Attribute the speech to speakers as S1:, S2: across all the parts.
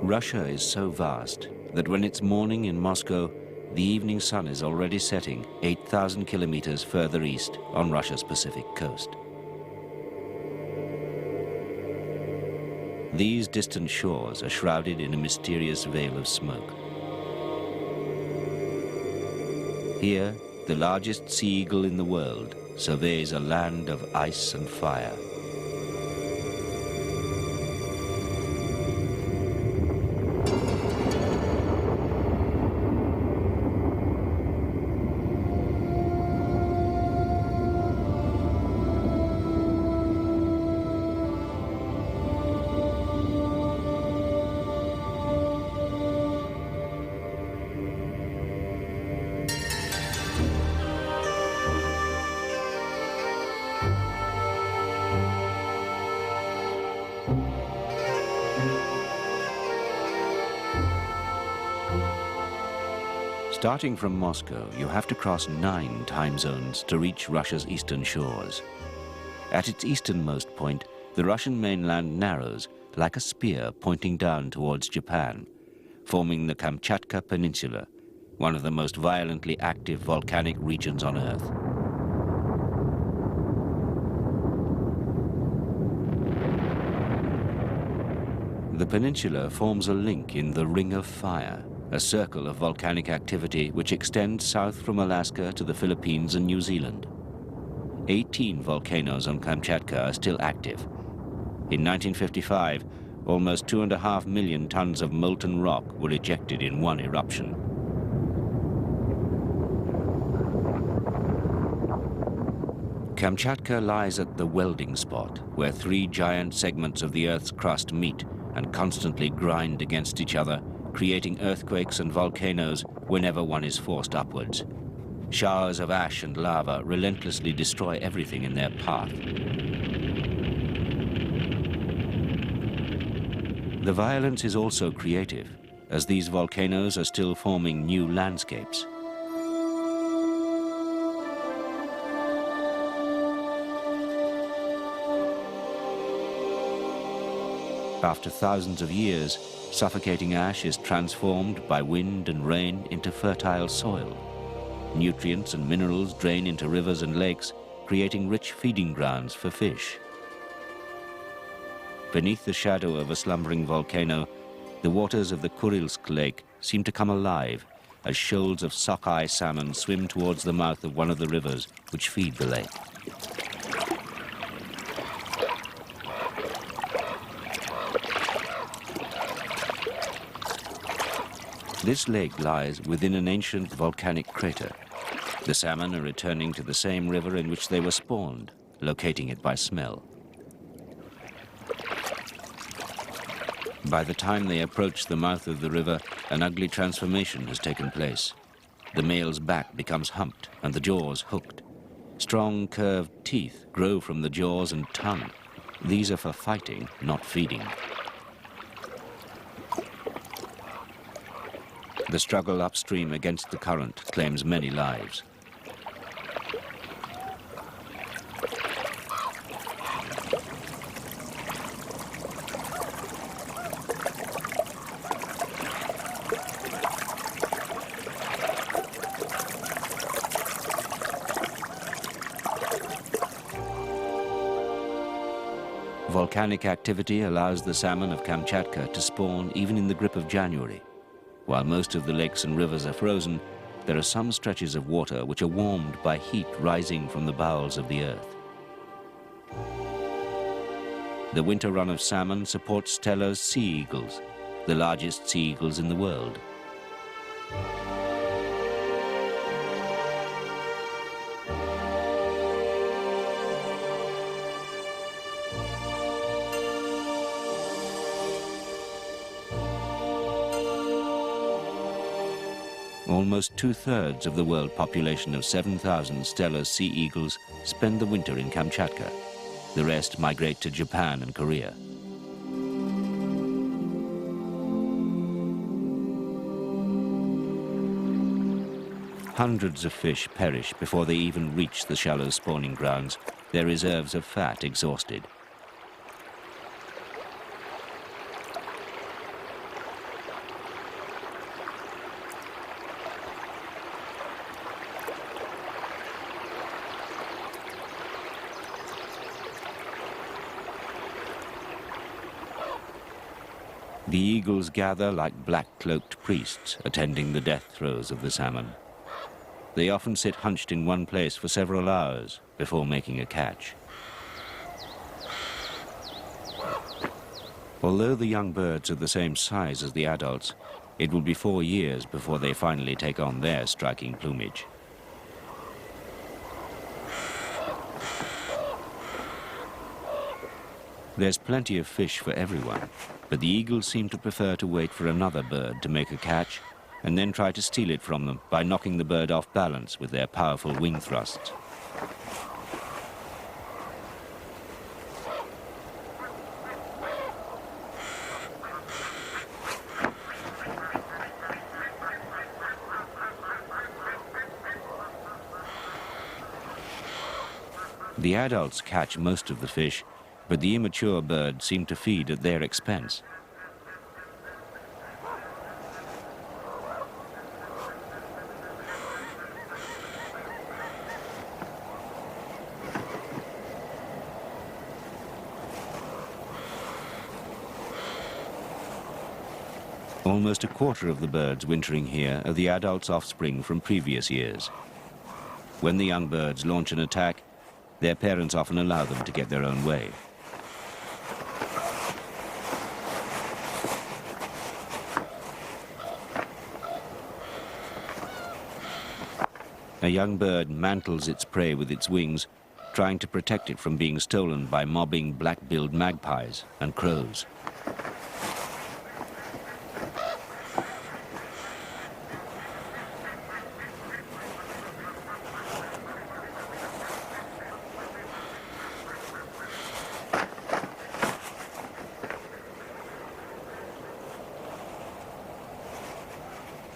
S1: Russia is so vast that when it's morning in Moscow, the evening sun is already setting 8,000 kilometers further east on Russia's Pacific coast. These distant shores are shrouded in a mysterious veil of smoke. Here, the largest sea eagle in the world surveys a land of ice and fire. Starting from Moscow, you have to cross 9 time zones to reach Russia's eastern shores. At its easternmost point, the Russian mainland narrows like a spear pointing down towards Japan, forming the Kamchatka Peninsula, one of the most violently active volcanic regions on Earth. The peninsula forms a link in the Ring of Fire, a circle of volcanic activity which extends south from Alaska to the Philippines and New Zealand. 18 volcanoes on Kamchatka are still active. In 1955, almost 2.5 million tons of molten rock were ejected in one eruption. Kamchatka lies at the welding spot, where 3 giant segments of the Earth's crust meet and constantly grind against each other, creating earthquakes and volcanoes whenever one is forced upwards. Showers of ash and lava relentlessly destroy everything in their path. The violence is also creative, as these volcanoes are still forming new landscapes. After thousands of years, suffocating ash is transformed by wind and rain into fertile soil. Nutrients and minerals drain into rivers and lakes, creating rich feeding grounds for fish. Beneath the shadow of a slumbering volcano, the waters of the Kurilsk Lake seem to come alive as shoals of sockeye salmon swim towards the mouth of one of the rivers which feed the lake. This lake lies within an ancient volcanic crater. The salmon are returning to the same river in which they were spawned, locating it by smell. By the time they approach the mouth of the river, an ugly transformation has taken place. The male's back becomes humped and the jaws hooked. Strong, curved teeth grow from the jaws and tongue. These are for fighting, not feeding. The struggle upstream against the current claims many lives. Volcanic activity allows the salmon of Kamchatka to spawn even in the grip of January. While most of the lakes and rivers are frozen, there are some stretches of water which are warmed by heat rising from the bowels of the earth. The winter run of salmon supports Steller's sea eagles, the largest sea eagles in the world. Almost 2/3 of the world population of 7,000 Steller's sea eagles spend the winter in Kamchatka. The rest migrate to Japan and Korea. Hundreds of fish perish before they even reach the shallow spawning grounds, their reserves of fat exhausted. The eagles gather like black-cloaked priests attending the death throes of the salmon. They often sit hunched in one place for several hours before making a catch. Although the young birds are the same size as the adults, it will be 4 years before they finally take on their striking plumage. There's plenty of fish for everyone, but the eagles seem to prefer to wait for another bird to make a catch and then try to steal it from them by knocking the bird off balance with their powerful wing thrusts. The adults catch most of the fish, but the immature birds seem to feed at their expense. Almost a quarter of the birds wintering here are the adults' offspring from previous years. When the young birds launch an attack, their parents often allow them to get their own way. A young bird mantles its prey with its wings, trying to protect it from being stolen by mobbing black-billed magpies and crows.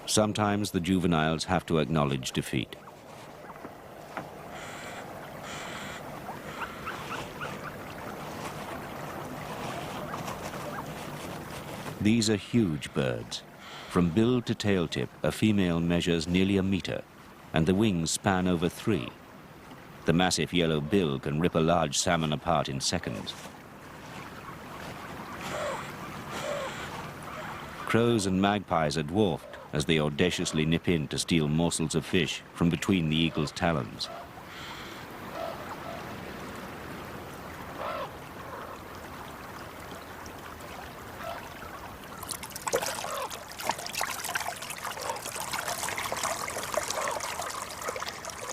S1: Sometimes the juveniles have to acknowledge defeat. These are huge birds. From bill to tail tip, a female measures nearly 1 meter, and the wings span over 3. The massive yellow bill can rip a large salmon apart in seconds. Crows and magpies are dwarfed as they audaciously nip in to steal morsels of fish from between the eagle's talons.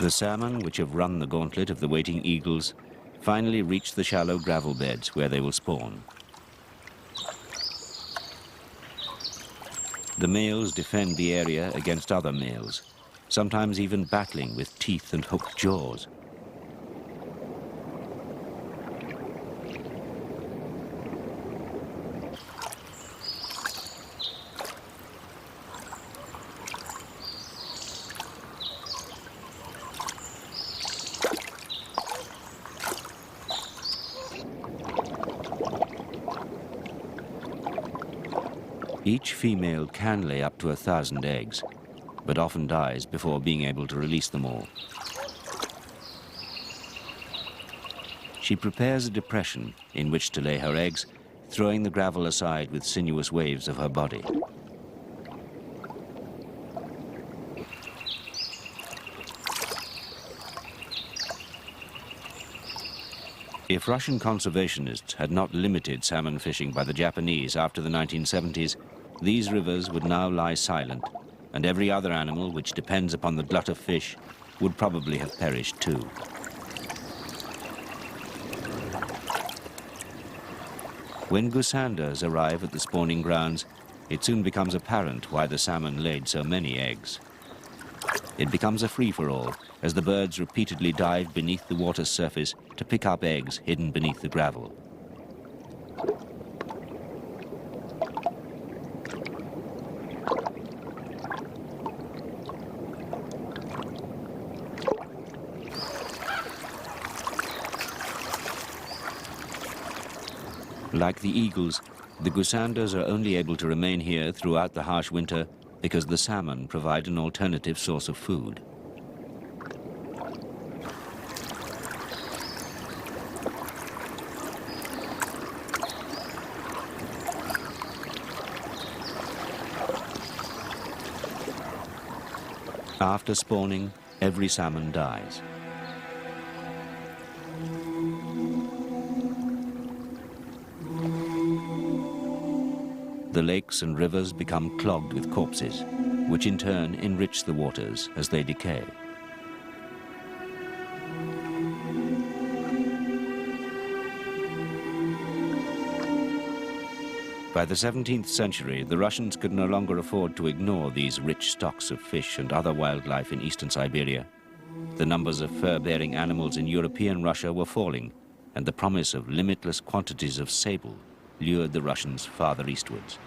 S1: The salmon, which have run the gauntlet of the waiting eagles, finally reach the shallow gravel beds where they will spawn. The males defend the area against other males, sometimes even battling with teeth and hooked jaws. Each female can lay up to 1,000 eggs, but often dies before being able to release them all. She prepares a depression in which to lay her eggs, throwing the gravel aside with sinuous waves of her body. If Russian conservationists had not limited salmon fishing by the Japanese after the 1970s, these rivers would now lie silent, and every other animal which depends upon the glut of fish would probably have perished too. When goosandas arrive at the spawning grounds, it soon becomes apparent why the salmon laid so many eggs. It becomes a free-for-all as the birds repeatedly dive beneath the water's surface to pick up eggs hidden beneath the gravel. Like the eagles, the goosandas are only able to remain here throughout the harsh winter because the salmon provide an alternative source of food. After spawning, every salmon dies. The lakes and rivers become clogged with corpses, which in turn enrich the waters as they decay. By the 17th century, the Russians could no longer afford to ignore these rich stocks of fish and other wildlife in eastern Siberia. The numbers of fur-bearing animals in European Russia were falling, and the promise of limitless quantities of sable lured the Russians farther eastwards.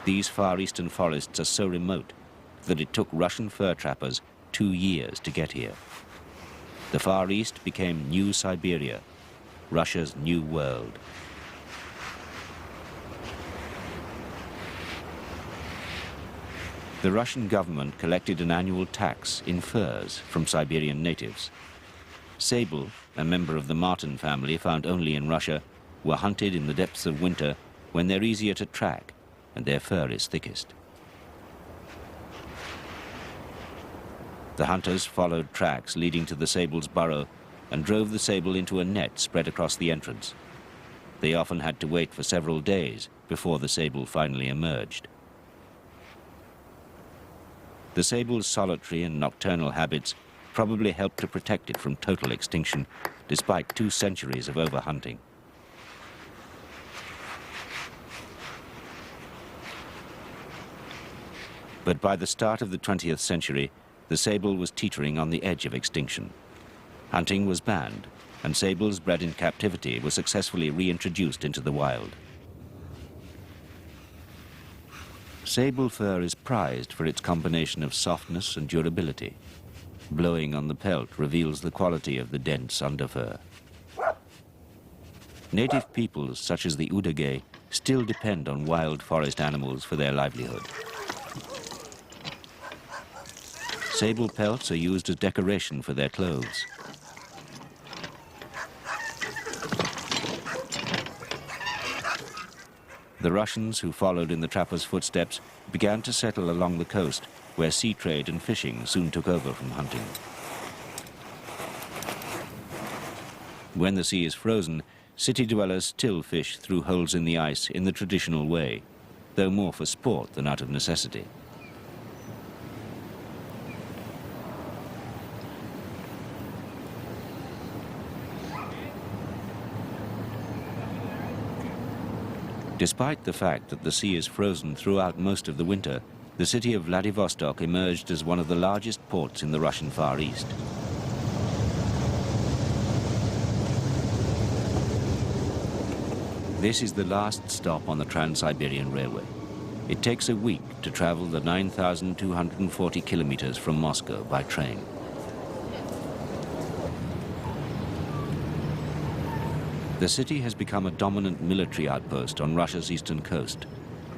S1: These far eastern forests are so remote that it took Russian fur trappers 2 years to get here. The Far East became New Siberia, Russia's new world. The Russian government collected an annual tax in furs from Siberian natives. Sable, a member of the marten family found only in Russia, were hunted in the depths of winter when they're easier to track and their fur is thickest. The hunters followed tracks leading to the sable's burrow and drove the sable into a net spread across the entrance. They often had to wait for several days before the sable finally emerged. The sable's solitary and nocturnal habits probably helped to protect it from total extinction, despite 2 centuries of overhunting. But by the start of the 20th century, the sable was teetering on the edge of extinction. Hunting was banned, and sables bred in captivity were successfully reintroduced into the wild. Sable fur is prized for its combination of softness and durability. Blowing on the pelt reveals the quality of the dense underfur. Native peoples, such as the Udage, still depend on wild forest animals for their livelihood. Sable pelts are used as decoration for their clothes. The Russians, who followed in the trappers' footsteps, began to settle along the coast, where sea trade and fishing soon took over from hunting. When the sea is frozen, city dwellers still fish through holes in the ice in the traditional way, though more for sport than out of necessity. Despite the fact that the sea is frozen throughout most of the winter, the city of Vladivostok emerged as one of the largest ports in the Russian Far East. This is the last stop on the Trans-Siberian Railway. It takes a week to travel the 9,240 kilometers from Moscow by train. The city has become a dominant military outpost on Russia's eastern coast,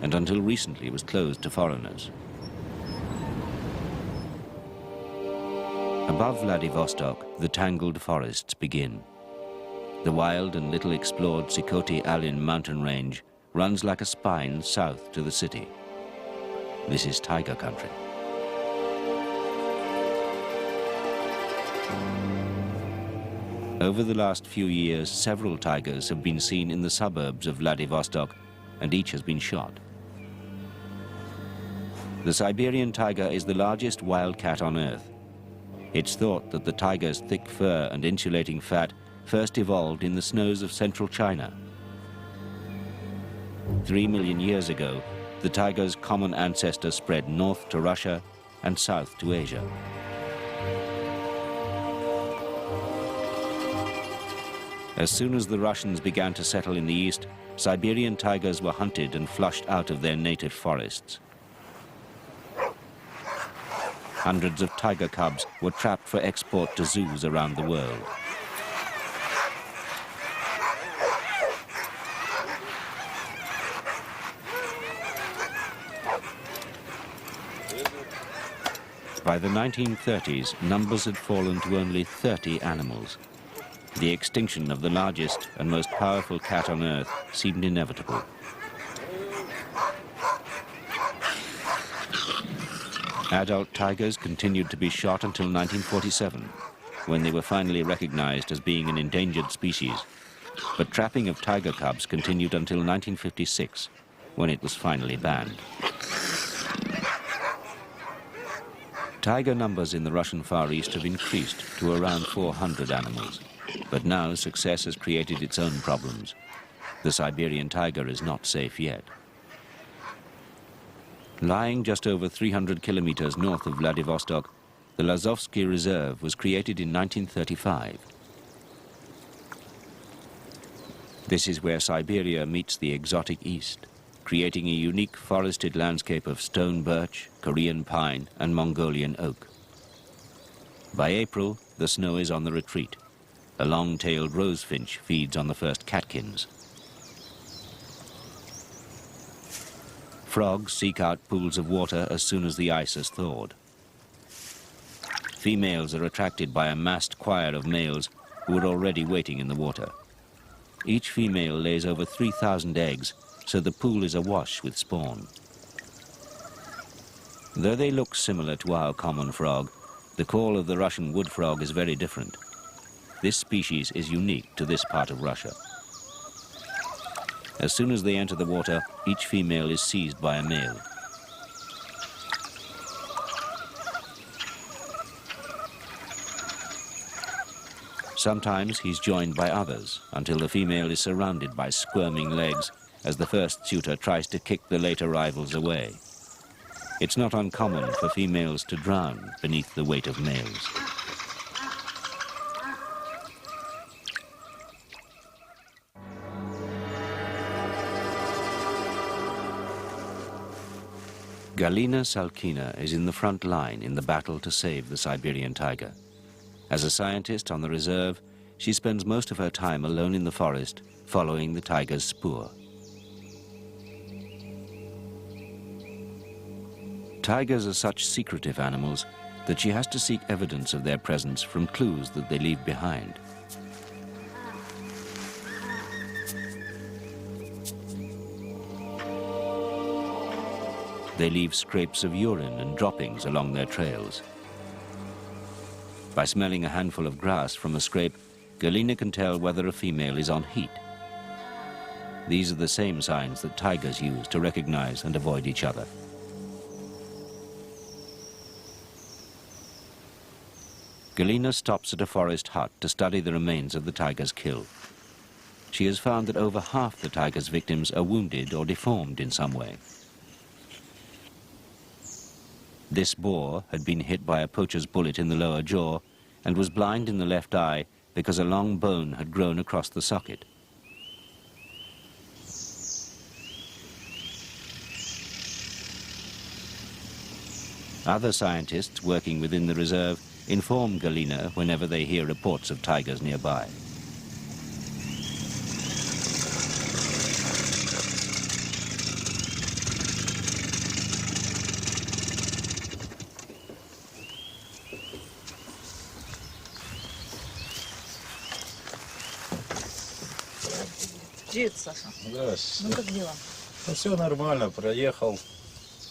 S1: and until recently was closed to foreigners. Above Vladivostok, the tangled forests begin. The wild and little explored Sikhote-Alin mountain range runs like a spine south to the city. This is tiger country. Over the last few years, several tigers have been seen in the suburbs of Vladivostok, and each has been shot. The Siberian tiger is the largest wild cat on Earth. It's thought that the tiger's thick fur and insulating fat first evolved in the snows of central China. 3 million years ago, the tiger's common ancestor spread north to Russia and south to Asia. As soon as the Russians began to settle in the east, Siberian tigers were hunted and flushed out of their native forests. Hundreds of tiger cubs were trapped for export to zoos around the world. By the 1930s, numbers had fallen to only 30 animals. The extinction of the largest and most powerful cat on Earth seemed inevitable. Adult tigers continued to be shot until 1947, when they were finally recognized as being an endangered species. But trapping of tiger cubs continued until 1956, when it was finally banned. Tiger numbers in the Russian Far East have increased to around 400 animals. But now success has created its own problems. The Siberian tiger is not safe yet. Lying just over 300 kilometers north of Vladivostok, the Lazovsky Reserve was created in 1935. This is where Siberia meets the exotic East, creating a unique forested landscape of stone birch, Korean pine, and Mongolian oak. By April, the snow is on the retreat. A long-tailed rosefinch feeds on the first catkins. Frogs seek out pools of water as soon as the ice has thawed. Females are attracted by a massed choir of males who are already waiting in the water. Each female lays over 3,000 eggs, so the pool is awash with spawn. Though they look similar to our common frog, the call of the Russian wood frog is very different. This species is unique to this part of Russia. As soon as they enter the water, each female is seized by a male. Sometimes he's joined by others until the female is surrounded by squirming legs as the first suitor tries to kick the late arrivals away. It's not uncommon for females to drown beneath the weight of males. Galina Salkina is in the front line in the battle to save the Siberian tiger. As a scientist on the reserve, she spends most of her time alone in the forest, following the tiger's spoor. Tigers are such secretive animals that she has to seek evidence of their presence from clues that they leave behind. They leave scrapes of urine and droppings along their trails. By smelling a handful of grass from a scrape, Galina can tell whether a female is on heat. These are the same signs that tigers use to recognize and avoid each other. Galina stops at a forest hut to study the remains of the tiger's kill. She has found that over half the tiger's victims are wounded or deformed in some way. This boar had been hit by a poacher's bullet in the lower jaw and was blind in the left eye because a long bone had grown across the socket. Other scientists working within the reserve inform Galina whenever they hear reports of tigers nearby.
S2: Привет, Саша.
S3: Здравствуйте.
S2: Ну как дела?
S3: Ну все нормально, проехал.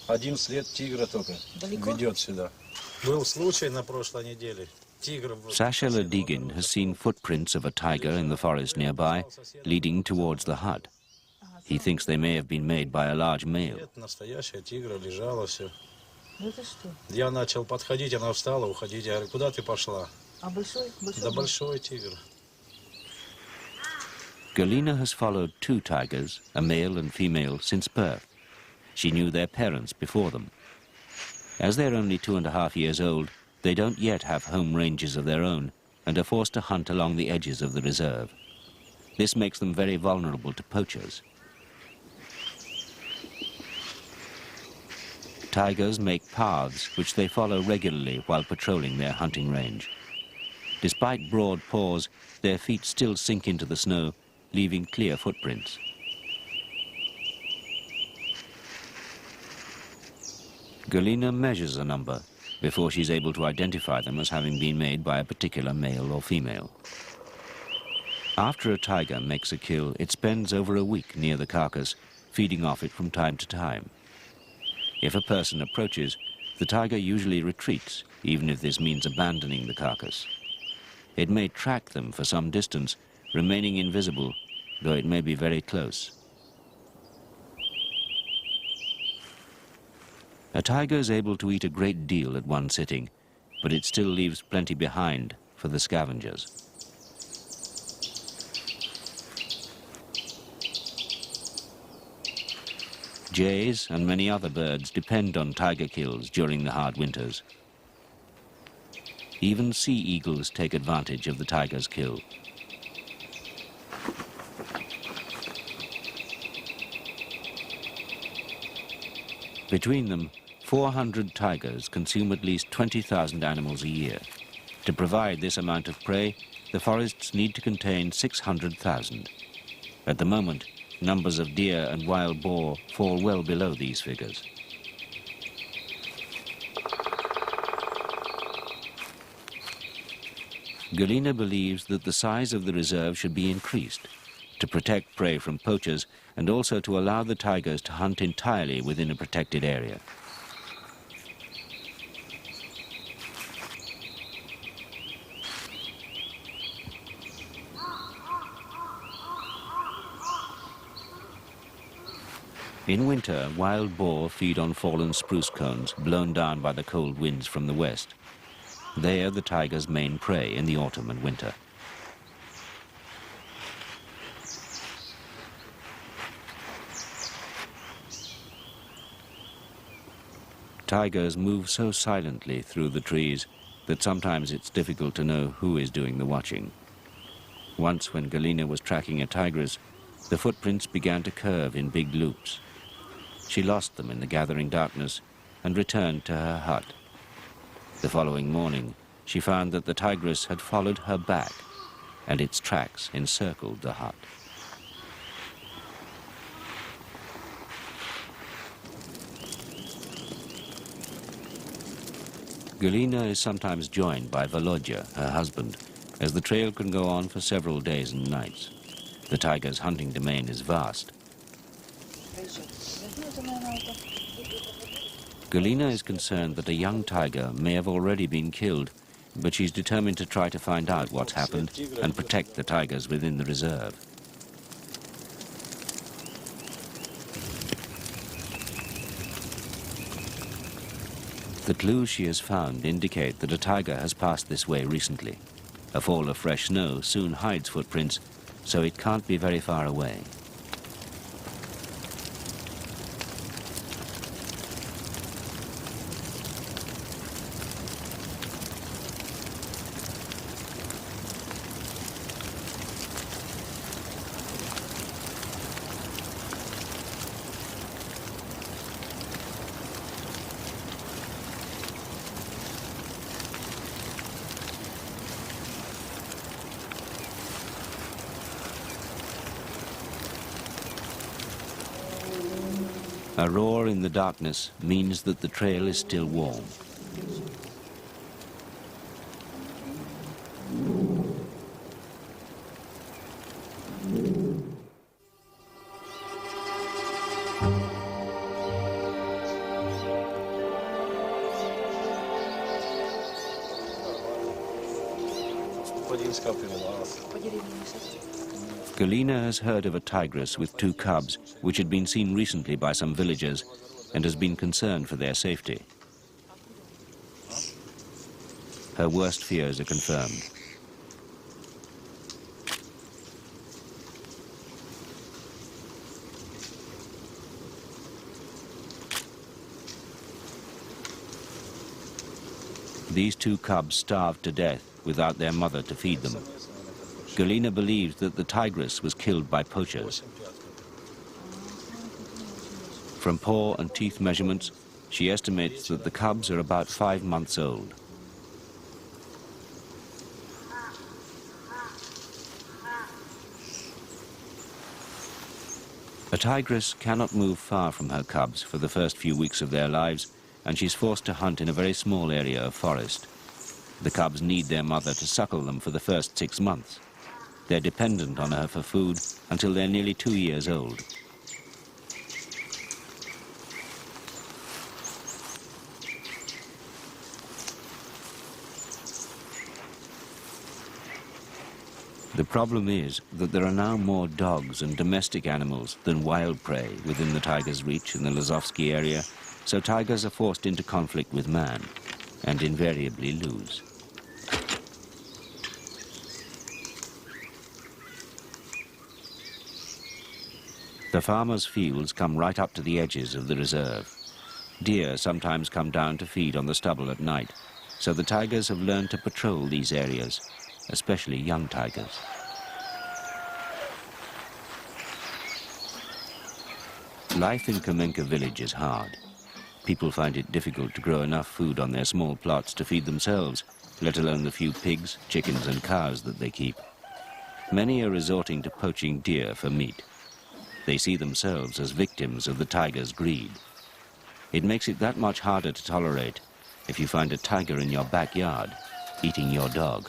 S3: Один след тигра только
S2: Далеко?
S3: ведет сюда. Был случай на прошлой неделе.
S1: Sasha Ladigin has seen footprints of a tiger in the forest nearby, leading towards the hut. He thinks they may have been made by a large male.
S3: Настоящая тигра лежала все.
S2: Ну это что?
S3: Я начал подходить, она встала, уходить. Я говорю, куда ты пошла?
S2: А большой?
S3: Да большой тигр.
S1: Galina has followed two tigers, a male and female, since birth. She knew their parents before them. As they're only 2.5 years old, they don't yet have home ranges of their own and are forced to hunt along the edges of the reserve. This makes them very vulnerable to poachers. Tigers make paths which they follow regularly while patrolling their hunting range. Despite broad paws, their feet still sink into the snow, leaving clear footprints. Galina measures a number before she's able to identify them as having been made by a particular male or female. After a tiger makes a kill, it spends over a week near the carcass, feeding off it from time to time. If a person approaches, the tiger usually retreats, even if this means abandoning the carcass. It may track them for some distance, remaining invisible, though it may be very close. A tiger is able to eat a great deal at one sitting, but it still leaves plenty behind for the scavengers. Jays and many other birds depend on tiger kills during the hard winters. Even sea eagles take advantage of the tiger's kill. Between them, 400 tigers consume at least 20,000 animals a year. To provide this amount of prey, the forests need to contain 600,000. At the moment, numbers of deer and wild boar fall well below these figures. Galina believes that the size of the reserve should be increased to protect prey from poachers and also to allow the tigers to hunt entirely within a protected area. In winter, wild boar feed on fallen spruce cones blown down by the cold winds from the west. They are the tiger's main prey in the autumn and winter. Tigers move so silently through the trees that sometimes it's difficult to know who is doing the watching. Once, when Galina was tracking a tigress, the footprints began to curve in big loops. She lost them in the gathering darkness and returned to her hut. The following morning, she found that the tigress had followed her back, and its tracks encircled the hut. Galina is sometimes joined by Volodya, her husband, as the trail can go on for several days and nights. The tiger's hunting domain is vast. Galina is concerned that a young tiger may have already been killed, but she's determined to try to find out what's happened and protect the tigers within the reserve. The clues she has found indicate that a tiger has passed this way recently. A fall of fresh snow soon hides footprints, so it can't be very far away. A roar in the darkness means that the trail is still warm. Galina has heard of a tigress with 2 cubs, which had been seen recently by some villagers, and has been concerned for their safety. Her worst fears are confirmed. These 2 cubs starved to death without their mother to feed them. Galina believes that the tigress was killed by poachers. From paw and teeth measurements, she estimates that the cubs are about 5 months old. A tigress cannot move far from her cubs for the first few weeks of their lives, and she's forced to hunt in a very small area of forest. The cubs need their mother to suckle them for the first 6 months. They're dependent on her for food until they're nearly 2 years old. The problem is that there are now more dogs and domestic animals than wild prey within the tiger's reach in the Lazovsky area, so tigers are forced into conflict with man and invariably lose. The farmers' fields come right up to the edges of the reserve. Deer sometimes come down to feed on the stubble at night, so the tigers have learned to patrol these areas, especially young tigers. Life in Kamenka village is hard. People find it difficult to grow enough food on their small plots to feed themselves, let alone the few pigs, chickens and cows that they keep. Many are resorting to poaching deer for meat. They see themselves as victims of the tiger's greed. It makes it that much harder to tolerate if you find a tiger in your backyard eating your dog.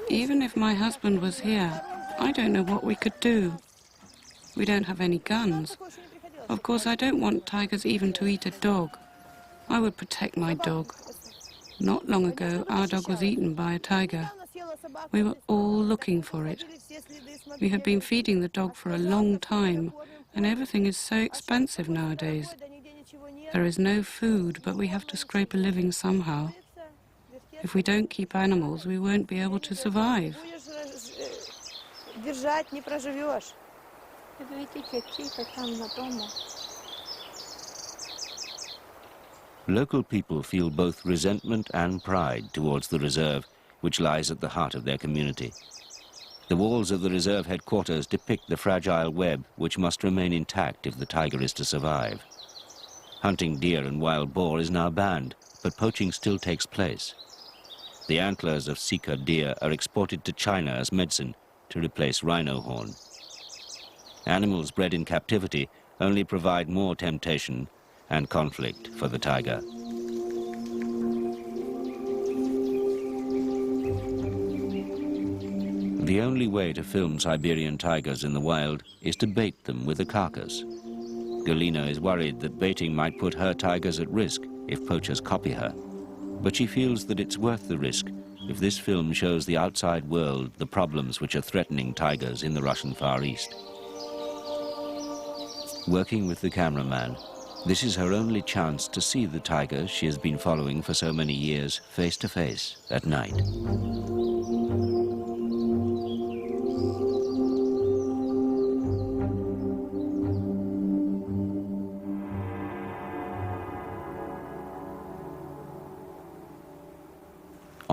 S4: Even if my husband was here, I don't know what we could do. We don't have any guns. Of course, I don't want tigers even to eat a dog. I would protect my dog. Not long ago, our dog was eaten by a tiger. We were all looking for it. We have been feeding the dog for a long time, and everything is so expensive nowadays. There is no food, but we have to scrape a living somehow. If we don't keep animals, we won't be able to survive.
S1: Local people feel both resentment and pride towards the reserve, which lies at the heart of their community. The walls of the reserve headquarters depict the fragile web which must remain intact if the tiger is to survive. Hunting deer and wild boar is now banned, but poaching still takes place. The antlers of Sika deer are exported to China as medicine to replace rhino horn. Animals bred in captivity only provide more temptation and conflict for the tiger. The only way to film Siberian tigers in the wild is to bait them with a carcass. Galina is worried that baiting might put her tigers at risk if poachers copy her. But she feels that it's worth the risk if this film shows the outside world the problems which are threatening tigers in the Russian Far East. Working with the cameraman, this is her only chance to see the tigers she has been following for so many years face to face at night.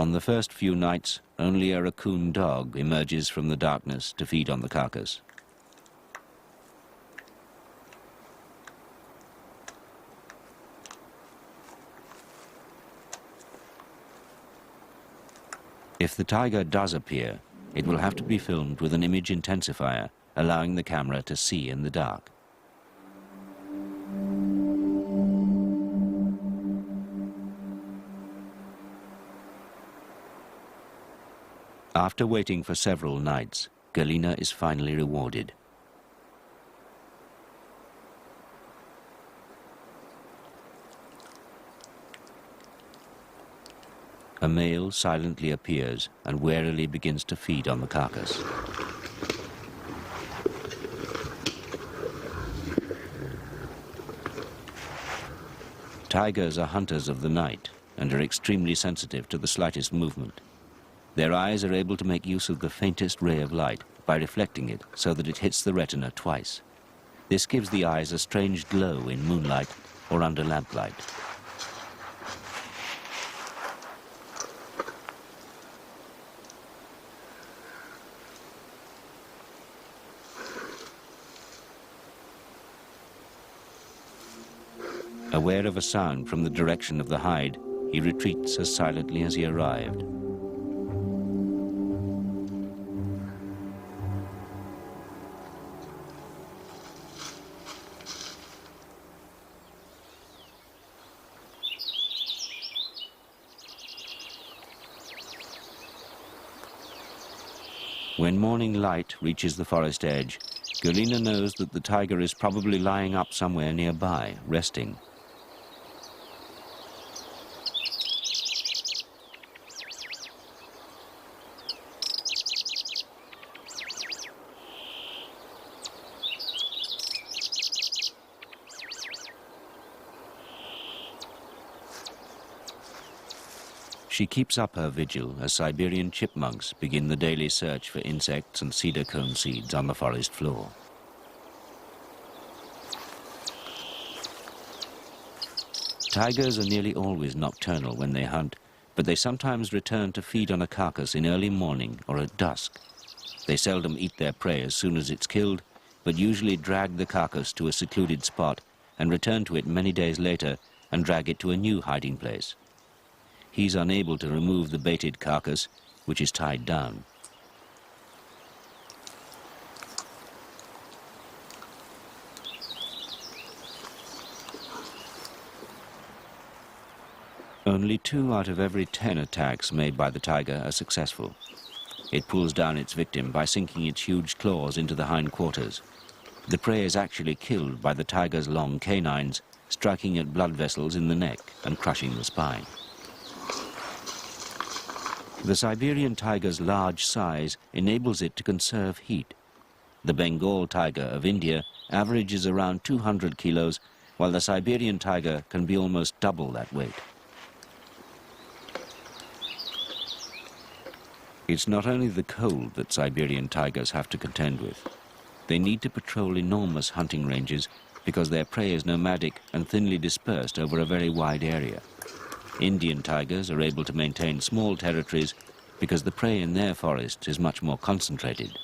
S1: On the first few nights, only a raccoon dog emerges from the darkness to feed on the carcass. If the tiger does appear, it will have to be filmed with an image intensifier, allowing the camera to see in the dark. After waiting for several nights, Galina is finally rewarded. A male silently appears and warily begins to feed on the carcass. Tigers are hunters of the night and are extremely sensitive to the slightest movement. Their eyes are able to make use of the faintest ray of light by reflecting it so that it hits the retina twice. This gives the eyes a strange glow in moonlight or under lamplight. Aware of a sound from the direction of the hide, he retreats as silently as he arrived. When morning light reaches the forest edge, Galina knows that the tiger is probably lying up somewhere nearby, resting. She keeps up her vigil as Siberian chipmunks begin the daily search for insects and cedar cone seeds on the forest floor. Tigers are nearly always nocturnal when they hunt, but they sometimes return to feed on a carcass in early morning or at dusk. They seldom eat their prey as soon as it's killed, but usually drag the carcass to a secluded spot and return to it many days later and drag it to a new hiding place. He's unable to remove the baited carcass, which is tied down. Only 2 out of every 10 attacks made by the tiger are successful. It pulls down its victim by sinking its huge claws into the hindquarters. The prey is actually killed by the tiger's long canines, striking at blood vessels in the neck and crushing the spine. The Siberian tiger's large size enables it to conserve heat. The Bengal tiger of India averages around 200 kilos, while the Siberian tiger can be almost double that weight. It's not only the cold that Siberian tigers have to contend with. They need to patrol enormous hunting ranges because their prey is nomadic and thinly dispersed over a very wide area. Indian tigers are able to maintain small territories because the prey in their forests is much more concentrated.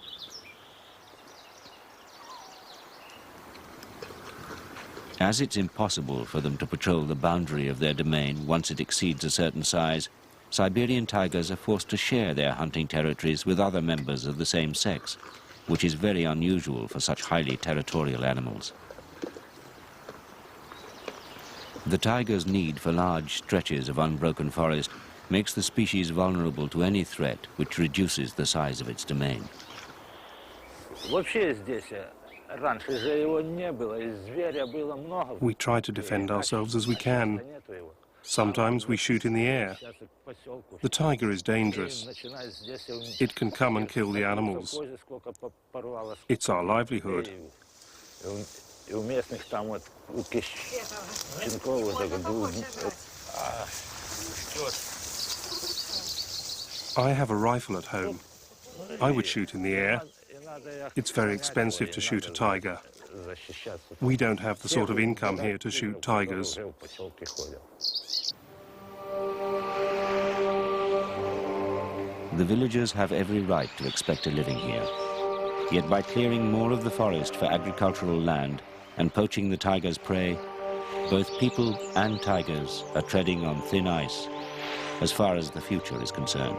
S1: As it's impossible for them to patrol the boundary of their domain once it exceeds a certain size, Siberian tigers are forced to share their hunting territories with other members of the same sex, which is very unusual for such highly territorial animals. The tiger's need for large stretches of unbroken forest makes the species vulnerable to any threat which reduces the size of its domain.
S5: We try to defend ourselves as we can. Sometimes we shoot in the air. The tiger is dangerous. It can come and kill the animals. It's our livelihood. I have a rifle at home. I would shoot in the air. It's very expensive to shoot a tiger. We don't have the sort of income here to shoot tigers.
S1: The villagers have every right to expect a living here. Yet by clearing more of the forest for agricultural land and poaching the tiger's prey, both people and tigers are treading on thin ice as far as the future is concerned.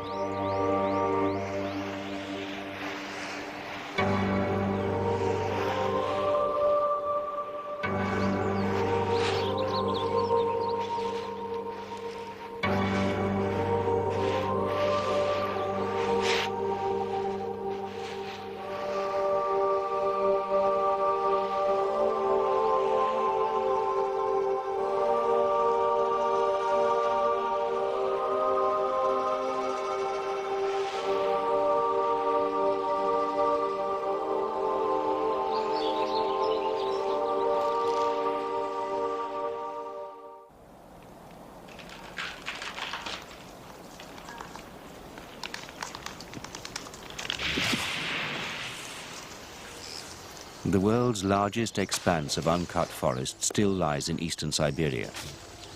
S1: The world's largest expanse of uncut forest still lies in eastern Siberia.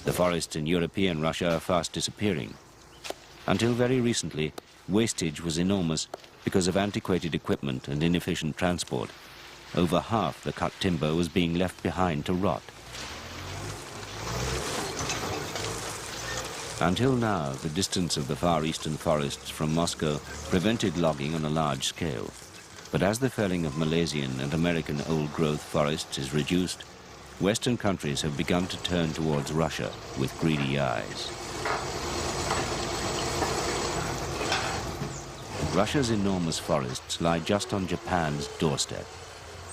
S1: The forests in European Russia are fast disappearing. Until very recently, wastage was enormous because of antiquated equipment and inefficient transport. Over half the cut timber was being left behind to rot. Until now, the distance of the far eastern forests from Moscow prevented logging on a large scale. But as the felling of Malaysian and American old-growth forests is reduced, Western countries have begun to turn towards Russia with greedy eyes. Russia's enormous forests lie just on Japan's doorstep,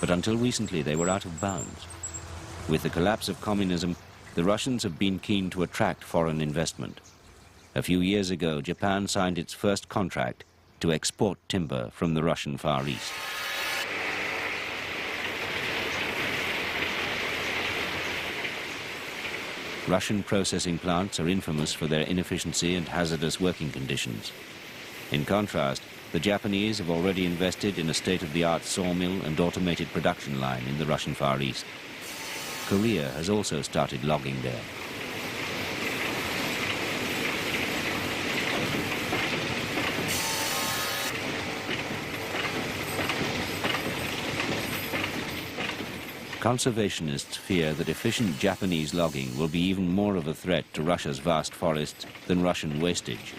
S1: but until recently they were out of bounds. With the collapse of communism, the Russians have been keen to attract foreign investment. A few years ago, Japan signed its first contract to export timber from the Russian Far East. Russian processing plants are infamous for their inefficiency and hazardous working conditions. In contrast, the Japanese have already invested in a state-of-the-art sawmill and automated production line in the Russian Far East. Korea has also started logging there. Conservationists fear that efficient Japanese logging will be even more of a threat to Russia's vast forests than Russian wastage.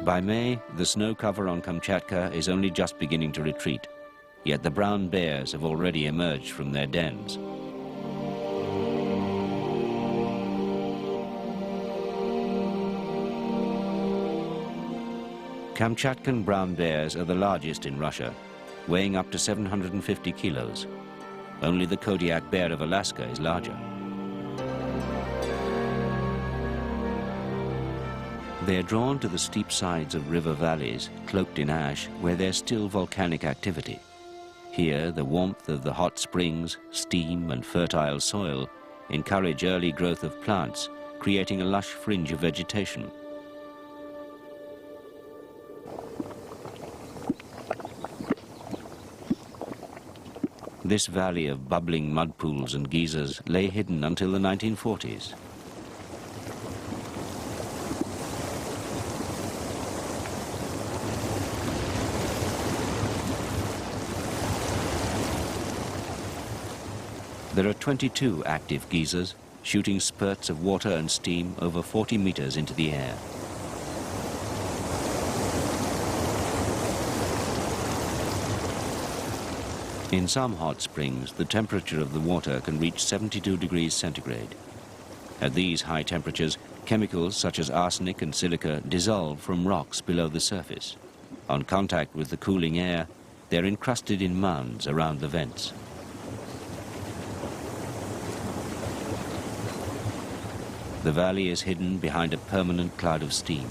S1: By May, the snow cover on Kamchatka is only just beginning to retreat, yet the brown bears have already emerged from their dens. Kamchatkan brown bears are the largest in Russia, weighing up to 750 kilos. Only the Kodiak bear of Alaska is larger. They are drawn to the steep sides of river valleys, cloaked in ash, where there's still volcanic activity. Here, the warmth of the hot springs, steam, and fertile soil encourage early growth of plants, creating a lush fringe of vegetation. This valley of bubbling mud pools and geysers lay hidden until the 1940s. There are 22 active geysers, shooting spurts of water and steam over 40 meters into the air. In some hot springs, the temperature of the water can reach 72 degrees centigrade. At these high temperatures, chemicals such as arsenic and silica dissolve from rocks below the surface. On contact with the cooling air, they're encrusted in mounds around the vents. The valley is hidden behind a permanent cloud of steam.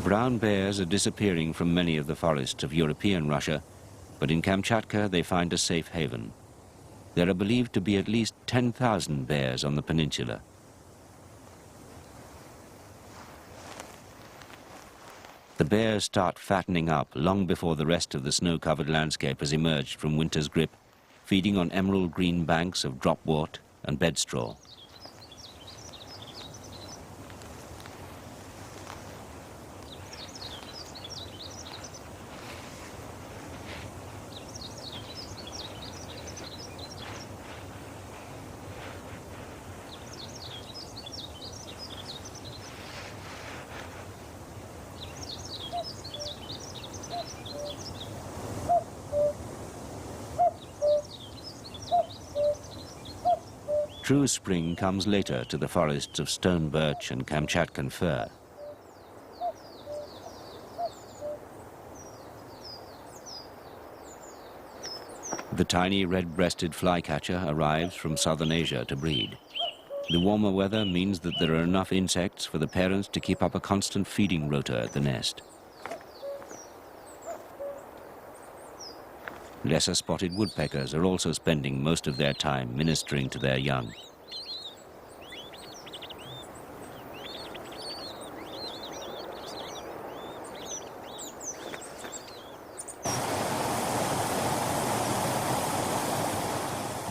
S1: Brown bears are disappearing from many of the forests of European Russia, but in Kamchatka they find a safe haven. There are believed to be at least 10,000 bears on the peninsula. The bears start fattening up long before the rest of the snow-covered landscape has emerged from winter's grip, feeding on emerald green banks of dropwort and bedstraw. True spring comes later to the forests of stone birch and Kamchatkan fir. The tiny red-breasted flycatcher arrives from southern Asia to breed. The warmer weather means that there are enough insects for the parents to keep up a constant feeding rota at the nest. Lesser-spotted woodpeckers are also spending most of their time ministering to their young.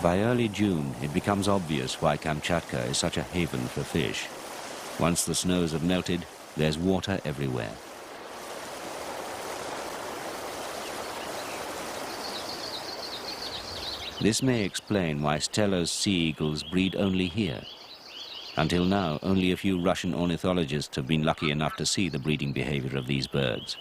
S1: By early June, it becomes obvious why Kamchatka is such a haven for fish. Once the snows have melted, there's water everywhere. This may explain why Steller's sea eagles breed only here. Until now, only a few Russian ornithologists have been lucky enough to see the breeding behavior of these birds.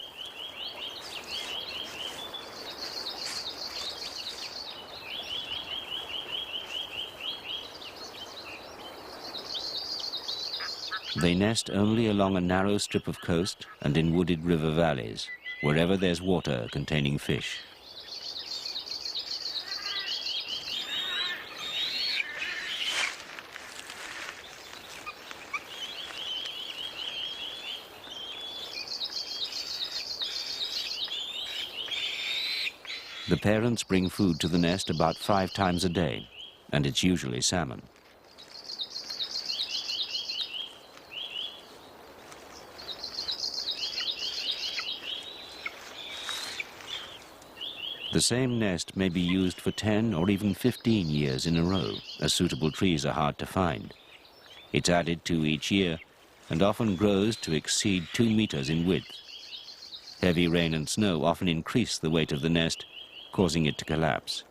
S1: They nest only along a narrow strip of coast and in wooded river valleys, wherever there's water containing fish. The parents bring food to the nest about 5 times a day, and it's usually salmon. The same nest may be used for 10 or even 15 years in a row, as suitable trees are hard to find. It's added to each year and often grows to exceed 2 meters in width. Heavy rain and snow often increase the weight of the nest, causing it to collapse.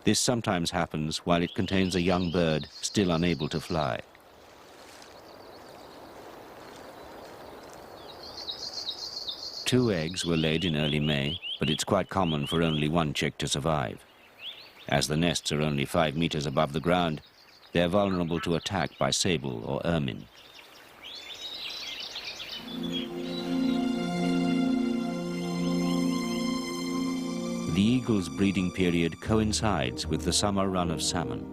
S1: This sometimes happens while it contains a young bird still unable to fly. Two eggs were laid in early May, but it's quite common for only one chick to survive. As the nests are only 5 meters above the ground, they're vulnerable to attack by sable or ermine. The eagle's breeding period coincides with the summer run of salmon.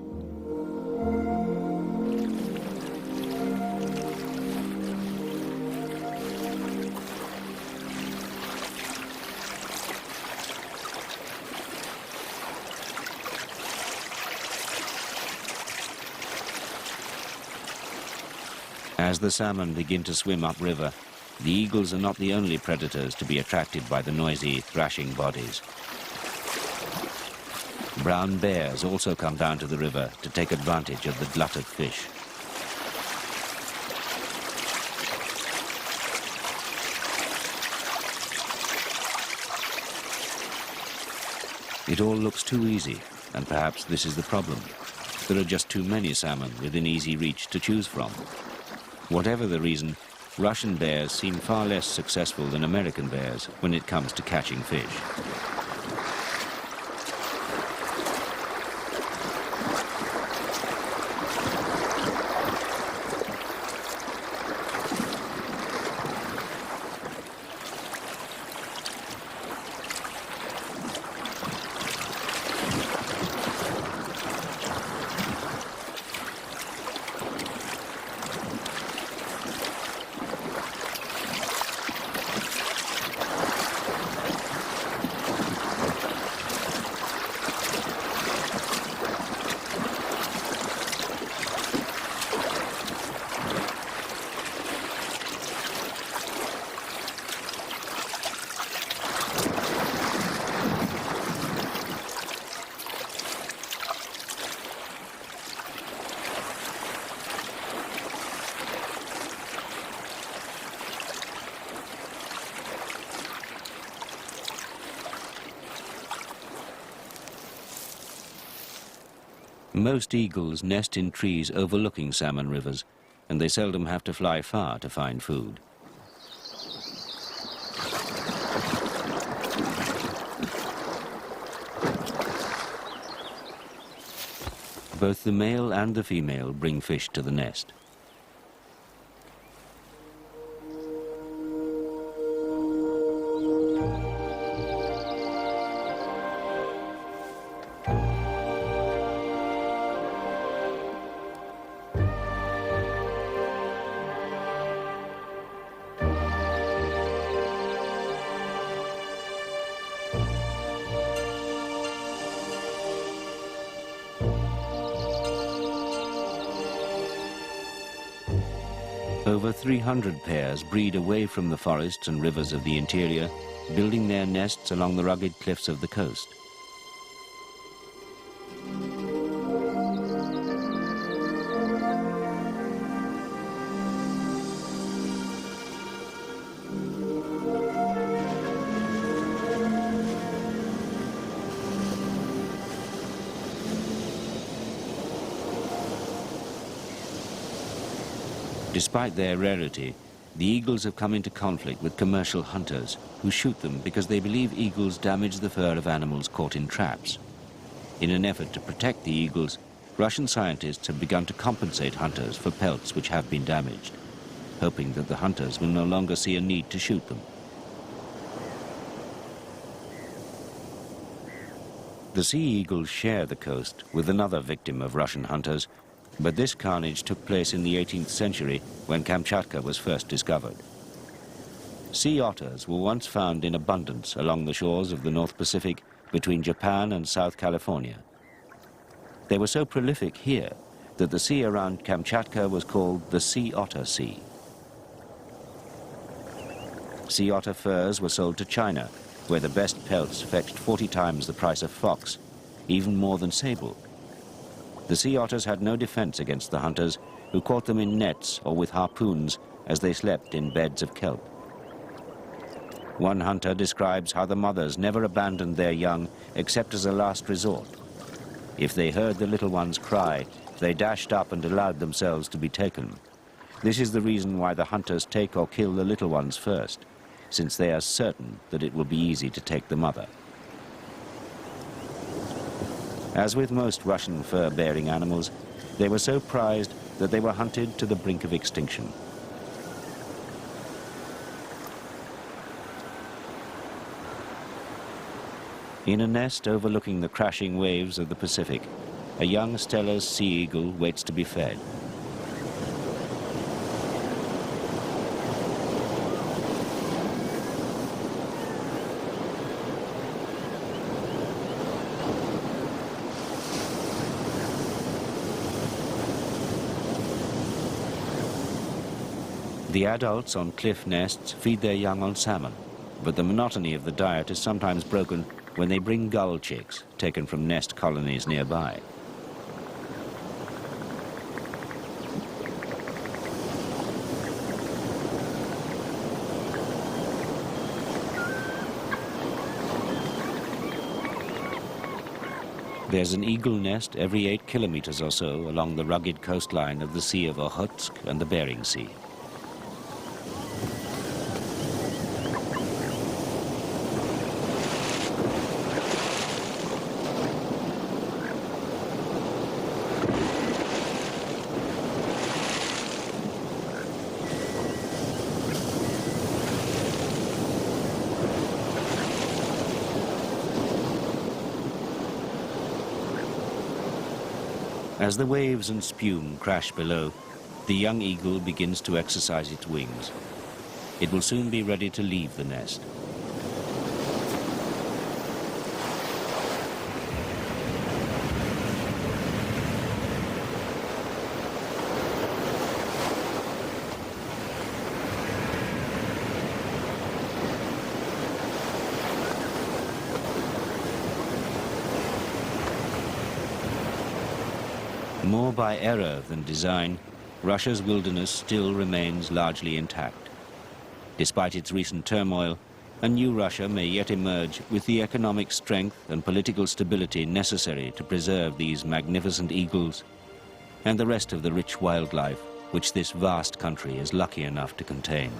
S1: As the salmon begin to swim upriver, the eagles are not the only predators to be attracted by the noisy, thrashing bodies. Brown bears also come down to the river to take advantage of the glut of fish. It all looks too easy, and perhaps this is the problem. There are just too many salmon within easy reach to choose from. Whatever the reason, Russian bears seem far less successful than American bears when it comes to catching fish. Most eagles nest in trees overlooking salmon rivers, and they seldom have to fly far to find food. Both the male and the female bring fish to the nest. Over 300 pairs breed away from the forests and rivers of the interior, building their nests along the rugged cliffs of the coast. Despite their rarity, the eagles have come into conflict with commercial hunters who shoot them because they believe eagles damage the fur of animals caught in traps. In an effort to protect the eagles, Russian scientists have begun to compensate hunters for pelts which have been damaged, hoping that the hunters will no longer see a need to shoot them. The sea eagles share the coast with another victim of Russian hunters, but this carnage took place in the 18th century when Kamchatka was first discovered. Sea otters were once found in abundance along the shores of the North Pacific between Japan and South California. They were so prolific here that the sea around Kamchatka was called the Sea Otter Sea. Sea otter furs were sold to China, where the best pelts fetched 40 times the price of fox, even more than sable. The sea otters had no defense against the hunters, who caught them in nets or with harpoons as they slept in beds of kelp. One hunter describes how the mothers never abandoned their young except as a last resort. If they heard the little ones cry, they dashed up and allowed themselves to be taken. This is the reason why the hunters take or kill the little ones first, since they are certain that it will be easy to take the mother. As with most Russian fur-bearing animals, they were so prized that they were hunted to the brink of extinction. In a nest overlooking the crashing waves of the Pacific, a young Steller's sea eagle waits to be fed. The adults on cliff nests feed their young on salmon, but the monotony of the diet is sometimes broken when they bring gull chicks taken from nest colonies nearby. There's an eagle nest every 8 kilometers or so along the rugged coastline of the Sea of Okhotsk and the Bering Sea. As the waves and spume crash below, the young eagle begins to exercise its wings. It will soon be ready to leave the nest. More by error than design, Russia's wilderness still remains largely intact. Despite its recent turmoil, a new Russia may yet emerge with the economic strength and political stability necessary to preserve these magnificent eagles and the rest of the rich wildlife which this vast country is lucky enough to contain.